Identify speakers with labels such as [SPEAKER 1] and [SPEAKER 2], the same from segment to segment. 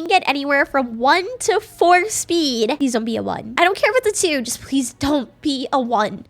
[SPEAKER 1] You can get anywhere from 1 to 4 speed. Please don't be a 1. I don't care if it's a 2, just please don't be a 1.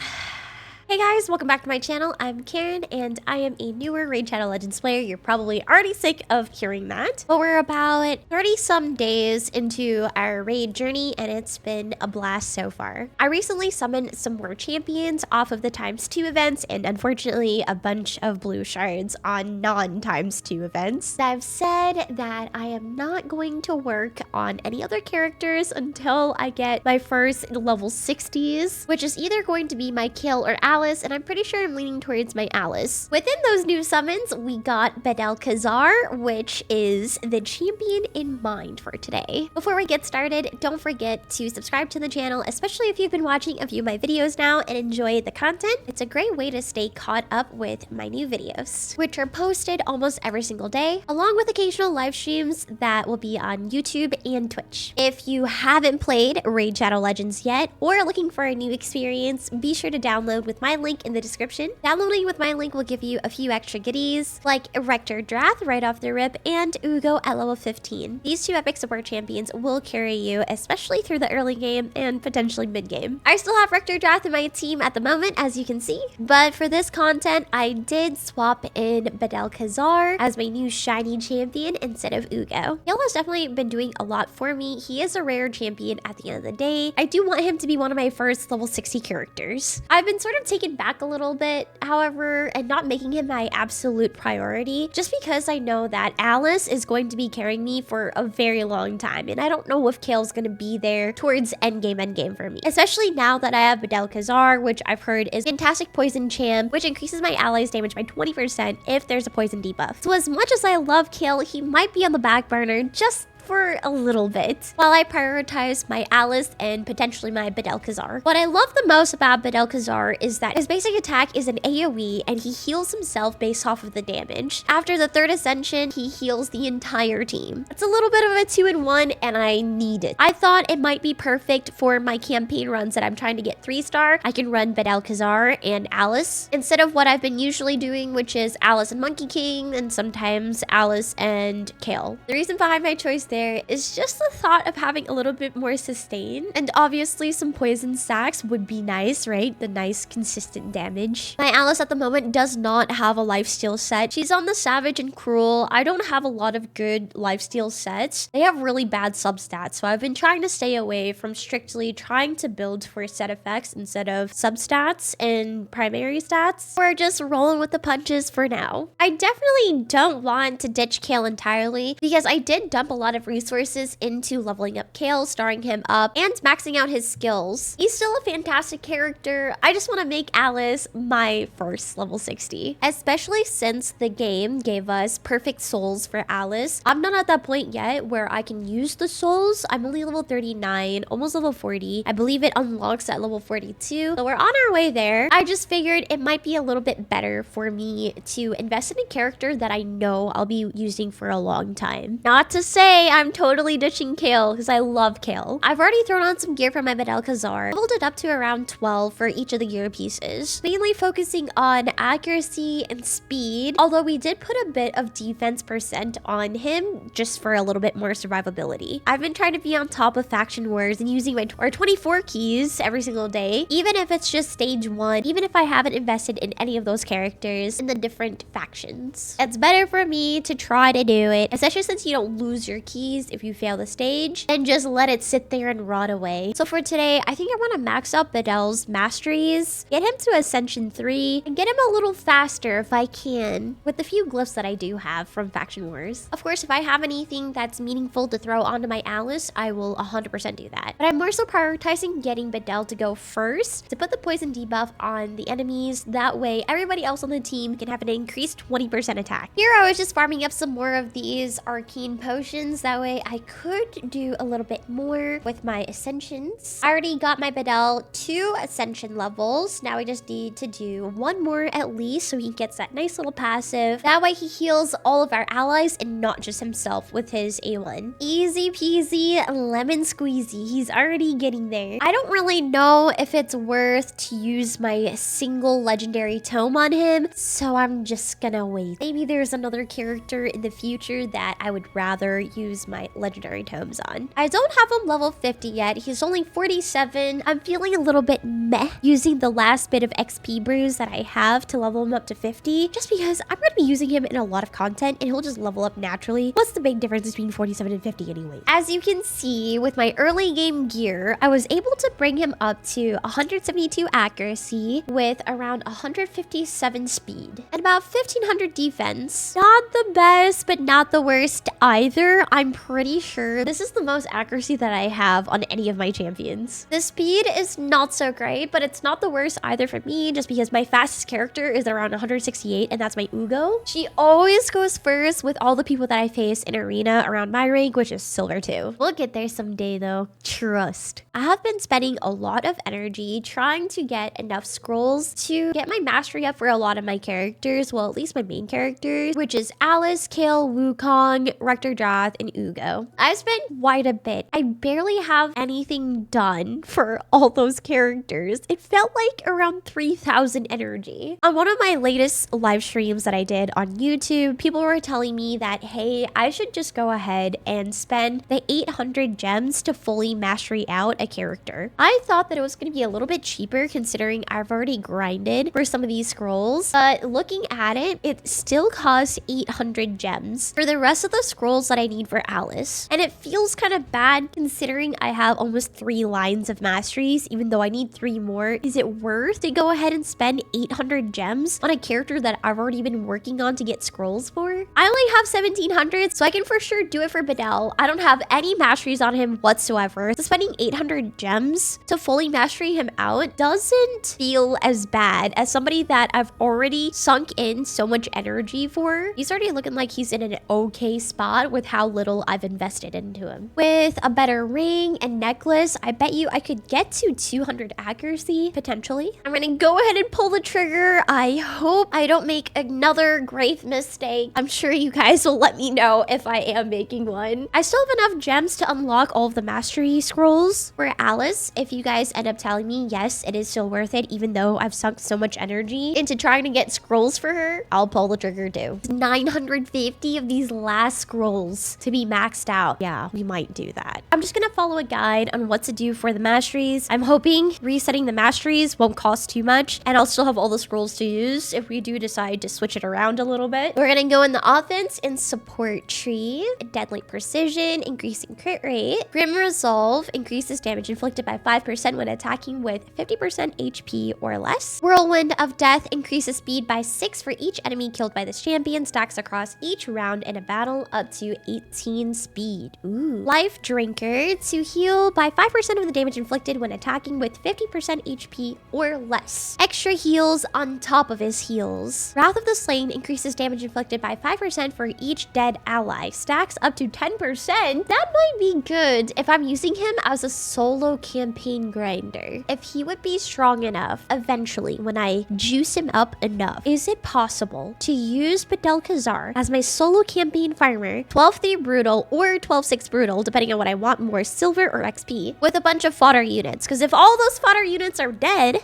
[SPEAKER 1] Hey guys, welcome back to my channel. I'm Karen, and I am a newer Raid Shadow Legends player. You're probably already sick of hearing that, but we're about 30-some days into our raid journey, and it's been a blast so far. I recently summoned some more champions off of the ×2 events, and unfortunately, a bunch of blue shards on non-×2 events. I've said that I am not going to work on any other characters until I get my first level 60s, which is either going to be my Kayle or Alice, and I'm pretty sure I'm leaning towards my Alice. Within those new summons, we got Bedel-Khazar, which is the champion in mind for today. Before we get started, don't forget to subscribe to the channel, especially if you've been watching a few of my videos now and enjoy the content. It's a great way to stay caught up with my new videos, which are posted almost every single day, along with occasional live streams that will be on YouTube and Twitch. If you haven't played Raid Shadow Legends yet, or are looking for a new experience, be sure to download with my link in the description. Downloading with my link will give you a few extra goodies, like Rector Drath right off the rip and Ugo at level 15. These two epic support champions will carry you, especially through the early game and potentially mid game. I still have Rector Drath in my team at the moment, as you can see, but for this content, I did swap in Bedel-Khazar as my new shiny champion instead of Ugo. Kayle has definitely been doing a lot for me. He is a rare champion at the end of the day. I do want him to be one of my first level 60 characters. I've been sort of taken back a little bit, however, and not making him my absolute priority, just because I know that Alice is going to be carrying me for a very long time, and I don't know if Kayle's going to be there towards endgame for me, especially now that I have Bedel-Khazar, which I've heard is fantastic poison champ, which increases my allies damage by 20% if there's a poison debuff. So as much as I love Kayle, he might be on the back burner just for a little bit, while I prioritize my Alice and potentially my Bedel-Khazar. What I love the most about Bedel-Khazar is that his basic attack is an AoE, and he heals himself based off of the damage. After the 3rd ascension, he heals the entire team. It's a little bit of a 2-in-1, and I need it. I thought it might be perfect for my campaign runs that I'm trying to get 3-star. I can run Bedel-Khazar and Alice instead of what I've been usually doing, which is Alice and Monkey King, and sometimes Alice and Kayle. The reason behind my choice there is just the thought of having a little bit more sustain, and obviously some poison stacks would be nice, right? The nice consistent damage. My Alice at the moment does not have a lifesteal set. She's on the Savage and Cruel. I don't have a lot of good lifesteal sets. They have really bad substats, so I've been trying to stay away from strictly trying to build for set effects instead of substats and primary stats. We're just rolling with the punches for now. I definitely don't want to ditch Kayle entirely, because I did dump a lot of resources into leveling up Kayle, starring him up, and maxing out his skills. He's still a fantastic character. I just want to make Alice my first level 60, especially since the game gave us perfect souls for Alice. I'm not at that point yet where I can use the souls. I'm only level 39, almost level 40. I believe it unlocks at level 42, so we're on our way there. I just figured it might be a little bit better for me to invest in a character that I know I'll be using for a long time. Not to say I'm totally ditching Kayle, because I love Kayle. I've already thrown on some gear for my Bedel-Khazar, leveled it up to around 12 for each of the gear pieces, mainly focusing on accuracy and speed, although we did put a bit of defense percent on him just for a little bit more survivability. I've been trying to be on top of faction wars and using my 24 keys every single day, even if it's just stage 1, even if I haven't invested in any of those characters in the different factions. It's better for me to try to do it, especially since you don't lose your keys if you fail the stage, and just let it sit there and rot away. So for today, I think I want to max out Bedel's masteries, get him to Ascension 3, and get him a little faster if I can, with the few glyphs that I do have from Faction Wars. Of course, if I have anything that's meaningful to throw onto my Alice, I will 100% do that. But I'm more so prioritizing getting Bedel to go first, to put the poison debuff on the enemies. That way, everybody else on the team can have an increased 20% attack. Here, I was just farming up some more of these arcane potions. That way, I could do a little bit more with my ascensions. I already got my Bedel 2 ascension levels. Now I just need to do one more at least so he gets that nice little passive. That way he heals all of our allies and not just himself with his A1. Easy peasy lemon squeezy. He's already getting there. I don't really know if it's worth to use my single legendary tome on him, so I'm just gonna wait. Maybe there's another character in the future that I would rather use use my legendary tomes on. I don't have him level 50 yet. He's only 47. I'm feeling a little bit meh using the last bit of XP brews that I have to level him up to 50, just because I'm going to be using him in a lot of content and he'll just level up naturally. What's the big difference between 47 and 50 anyway? As you can see with my early game gear, I was able to bring him up to 172 accuracy with around 157 speed and about 1500 defense. Not the best, but not the worst either. I'm pretty sure this is the most accuracy that I have on any of my champions. The speed is not so great, but it's not the worst either for me, just because my fastest character is around 168, and that's my Ugo. She always goes first with all the people that I face in arena around my rank, which is silver 2. We'll get there someday though. Trust. I have been spending a lot of energy trying to get enough scrolls to get my mastery up for a lot of my characters, well, at least my main characters, which is Alice, Kayle, Wukong, Rector Drath, and Ugo. I've spent quite a bit. I barely have anything done for all those characters. It felt like around 3,000 energy. On one of my latest live streams that I did on YouTube, people were telling me that, hey, I should just go ahead and spend the 800 gems to fully mastery out a character. I thought that it was going to be a little bit cheaper considering I've already grinded for some of these scrolls, but looking at it, it still costs 800 gems for the rest of the scrolls that I need for Alice. And it feels kind of bad considering I have almost 3 lines of masteries, even though I need 3 more. Is it worth to go ahead and spend 800 gems on a character that I've already been working on to get scrolls for? I only have 1700, so I can for sure do it for Bedell. I don't have any masteries on him whatsoever. So spending 800 gems to fully mastery him out doesn't feel as bad as somebody that I've already sunk in so much energy for. He's already looking like he's in an okay spot with how little I've invested into him. With a better ring and necklace, I bet you I could get to 200 accuracy, potentially. I'm gonna go ahead and pull the trigger. I hope I don't make another grave mistake. I'm sure you guys will let me know if I am making one. I still have enough gems to unlock all of the mastery scrolls for Alice. If you guys end up telling me, yes, it is still worth it, even though I've sunk so much energy into trying to get scrolls for her, I'll pull the trigger too. 950 of these last scrolls to be maxed out. Yeah, we might do that. I'm just gonna follow a guide on what to do for the masteries. I'm hoping resetting the masteries won't cost too much, and I'll still have all the scrolls to use if we do decide to switch it around a little bit. We're gonna go in the offense and support tree. Deadly precision, increasing crit rate. Grim resolve increases damage inflicted by 5% when attacking with 50% HP or less. Whirlwind of death increases speed by 6 for each enemy killed by this champion, stacks across each round in a battle up to 18 speed. Ooh. Life drinker to heal by 5% of the damage inflicted when attacking with 50% HP or less. Extra heals on top of his heals. Wrath of the Slain increases damage inflicted by 5% for each dead ally, stacks up to 10%. That might be good if I'm using him as a solo campaign grinder. If he would be strong enough eventually when I juice him up enough, is it possible to use Bedell Khazar as my solo campaign farmer, 12-3 brutal or 12-6 brutal, depending on what I want more, silver or XP, with a bunch of fodder units? Because if all those fodder units are dead,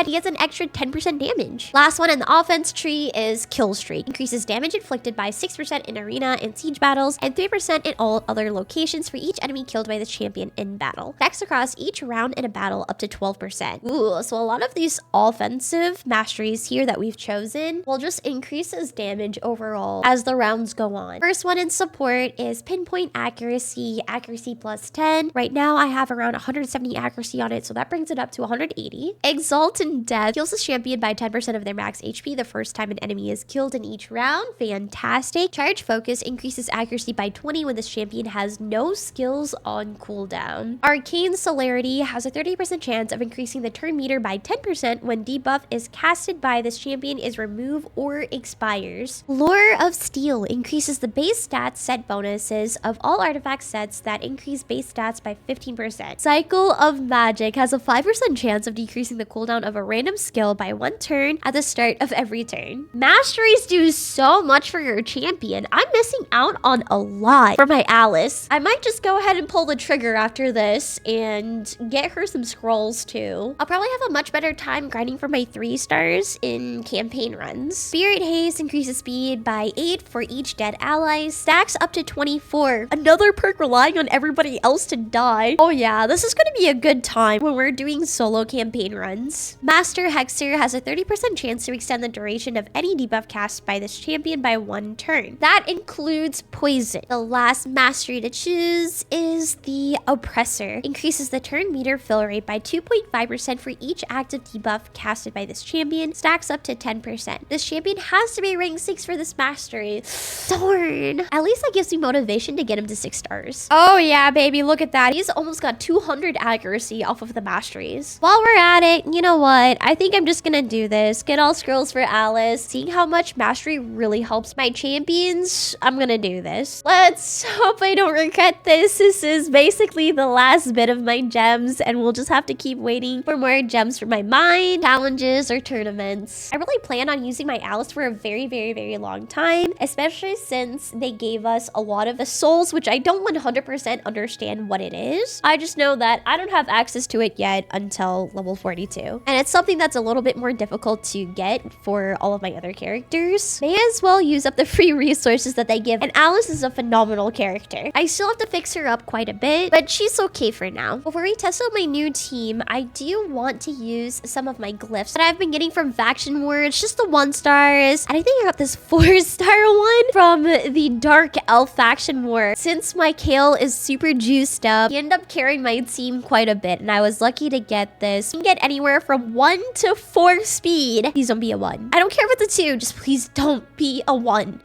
[SPEAKER 1] he gets an extra 10% damage. Last one in the offense tree is Kill Streak. Increases damage inflicted by 6% in arena and siege battles, and 3% in all other locations for each enemy killed by the champion in battle. Stacks across each round in a battle up to 12%. Ooh, so a lot of these offensive masteries here that we've chosen will just increase his damage overall as the rounds go on. First one in support is pinpoint accuracy, accuracy plus 10. Right now I have around 170 accuracy on it, so that brings it up to 180. Exultant Death heals the champion by 10% of their max HP the first time an enemy is killed in each round. Fantastic. Charge Focus increases accuracy by 20 when this champion has no skills on cooldown. Arcane Celerity has a 30% chance of increasing the turn meter by 10% when debuff is casted by this champion is removed or expires. Lure of Steel increases the base stats set bonuses of all artifact sets that increase base stats by 15%. Cycle of Magic Magic has a 5% chance of decreasing the cooldown of a random skill by 1 turn at the start of every turn. Masteries do so much for your champion. I'm missing out on a lot for my Alice. I might just go ahead and pull the trigger after this and get her some scrolls too. I'll probably have a much better time grinding for my 3 stars in campaign runs. Spirit Haze increases speed by 8 for each dead ally, stacks up to 24. Another perk relying on everybody else to die. Oh yeah, this is going to be a good time when we're doing solo campaign runs. Master Hexer has a 30% chance to extend the duration of any debuff cast by this champion by 1 turn. That includes poison. The last mastery to choose is the Oppressor. Increases the turn meter fill rate by 2.5% for each active debuff casted by this champion, stacks up to 10%. This champion has to be rank 6 for this mastery. Darn. At least that gives me motivation to get him to 6 stars. Oh yeah, baby, look at that. He's almost got 200 accuracy off of the masteries. While we're at it, you know what? I think I'm just gonna do this. Get all scrolls for Alice. Seeing how much mastery really helps my champions, I'm gonna do this. Let's hope I don't regret this. This is basically the last bit of my gems, and we'll just have to keep waiting for more gems for my mine, challenges, or tournaments. I really plan on using my Alice for a very, very, very long time, especially since they gave us a lot of the souls, which I don't 100% understand what it is. I just know that I don't have access to it yet until level 42. And it's something that's a little bit more difficult to get for all of my other characters. May as well use up the free resources that they give. And Alice is a phenomenal character. I still have to fix her up quite a bit, but she's okay for now. Before we test out my new team, I do want to use some of my glyphs that I've been getting from Faction War. It's just the 1 stars. And I think I got this 4-star one from the Dark Elf Faction War. Since my Kale is super juiced up, he ended up carrying my team quite a bit, and I was lucky to get this. You can get anywhere from 1 to 4 speed. Please don't be a 1. I don't care about the 2, just please don't be a 1.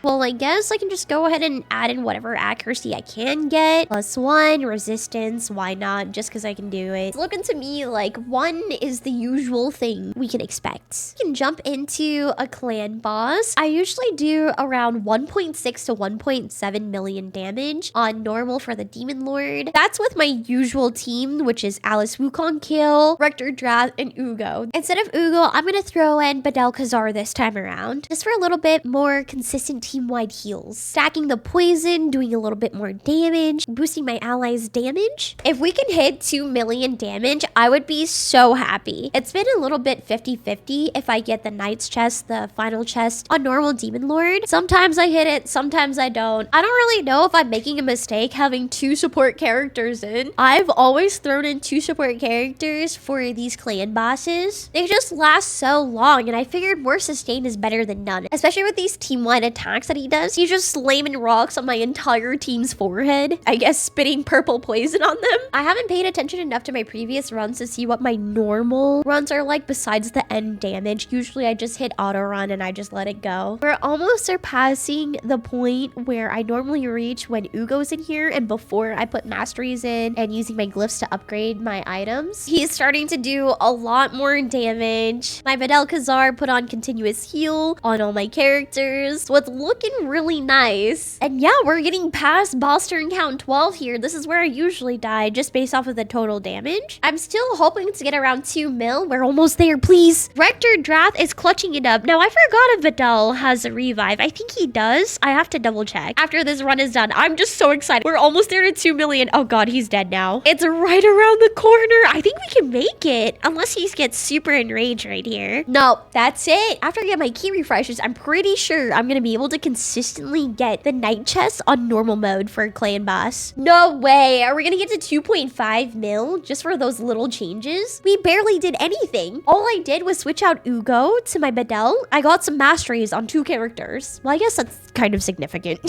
[SPEAKER 1] Well, I guess I can just go ahead and add in whatever accuracy I can get. +1, resistance, why not? Just because I can do it. It's looking to me like 1 is the usual thing we can expect. You can jump into a clan boss. I usually do around 1.6 to 1.7 million damage on normal for the Demon Lord. That's with my usual team, which is Alice, Wukong, Kill, Rector Drath, and Ugo. Instead of Ugo, I'm going to throw in Badel Khazar this time around, just for a little bit more consistent team-wide heals. Stacking the poison, doing a little bit more damage, boosting my allies' damage. If we can hit 2 million damage, I would be so happy. It's been a little bit 50-50 if I get the Knight's chest, the final chest on normal Demon Lord. Sometimes I hit it, sometimes I don't. I don't really know if I'm making a mistake having 2 support characters in. I've always thrown in 2 support characters for these clan bosses. They just last so long, and I figured more sustain is better than none, especially with these team-wide attacks that he does. He's just slamming rocks on my entire team's forehead, I guess spitting purple poison on them. I haven't paid attention enough to my previous runs to see what my normal runs are like besides the end damage. Usually I just hit auto run and I just let it go. We're almost surpassing the point where I normally reach when Ugo's in here and before I put masteries in and using my glyphs to upgrade my items. He's starting to do a lot more damage. My Badel Khazar put on continuous heal on all my characters, so it's looking really nice. And yeah, we're getting past boss turn count 12 here. This is where I usually die, just based off of the total damage. I'm still hoping to get around 2 mil. We're almost there, please. Rector Drath is clutching it up. Now, I forgot if Badel has a revive. I think he does. I have to double check after this run is done. I'm just so excited. We're almost there to 2 million. Oh god, he's dead now. It's right around the corner. I think we can make it, unless he gets super enraged right here. No, that's it. After I get my key refreshes, I'm pretty sure I'm gonna be able to consistently get the Knight chest on normal mode for a clan boss. No way. Are we gonna get to 2.5 mil just for those little changes? We barely did anything. All I did was switch out Ugo to my Badel. I got some masteries on 2 characters. Well, I guess that's kind of significant.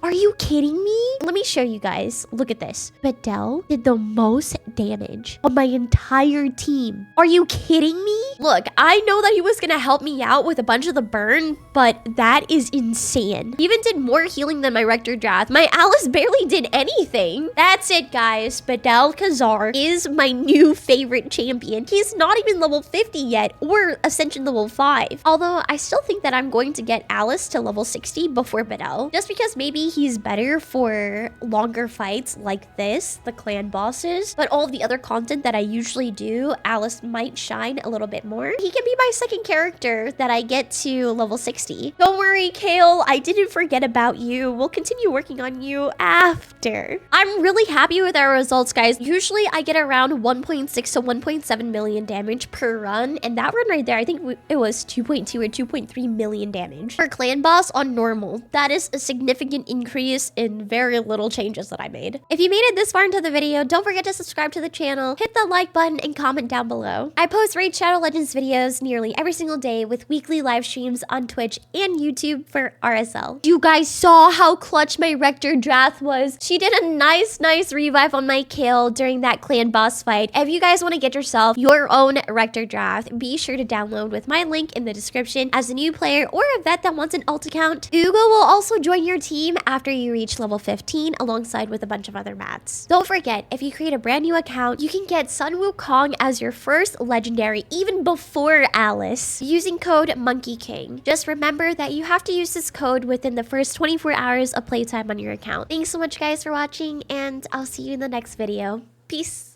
[SPEAKER 1] Are you kidding me? Let me show you guys. Look at this. Badel did the most damage on my entire team. Are you kidding me? Look, I know that he was gonna help me out with a bunch of the burn, but that is insane. insane. He even did more healing than my Rector Drath. My Alice barely did anything. That's it, guys. Badal Khazar is my new favorite champion. He's not even level 50 yet, or Ascension level 5. Although I still think that I'm going to get Alice to level 60 before Badal, just because maybe he's better for longer fights like this, the clan bosses. But all of the other content that I usually do, Alice might shine a little bit more. He can be my second character that I get to level 60. Don't worry, Kale, I didn't forget about you. We'll continue working on you after. I'm really happy with our results, guys. Usually I get around 1.6 to 1.7 million damage per run, and that run right there, I think it was 2.2 or 2.3 million damage for clan boss on normal. That is a significant increase in very little changes that I made. If you made it this far into the video, don't forget to subscribe to the channel, hit the like button, and comment down below. I post Raid Shadow Legends videos nearly every single day with weekly live streams on Twitch and YouTube for RSL. You guys saw how clutch my Rector Drath was. She did a nice revive on my Kale during that clan boss fight. If you guys want to get yourself your own Rector Drath, be sure to download with my link in the description. As a new player or a vet that wants an alt account, Ugo will also join your team after you reach level 15 alongside with a bunch of other mats. Don't forget, if you create a brand new account, you can get Sun Wukong as your first legendary even before Alice using code Monkey King. Just remember that you have to use this code within the first 24 hours of playtime on your account. Thanks so much, guys, for watching, and I'll see you in the next video. Peace.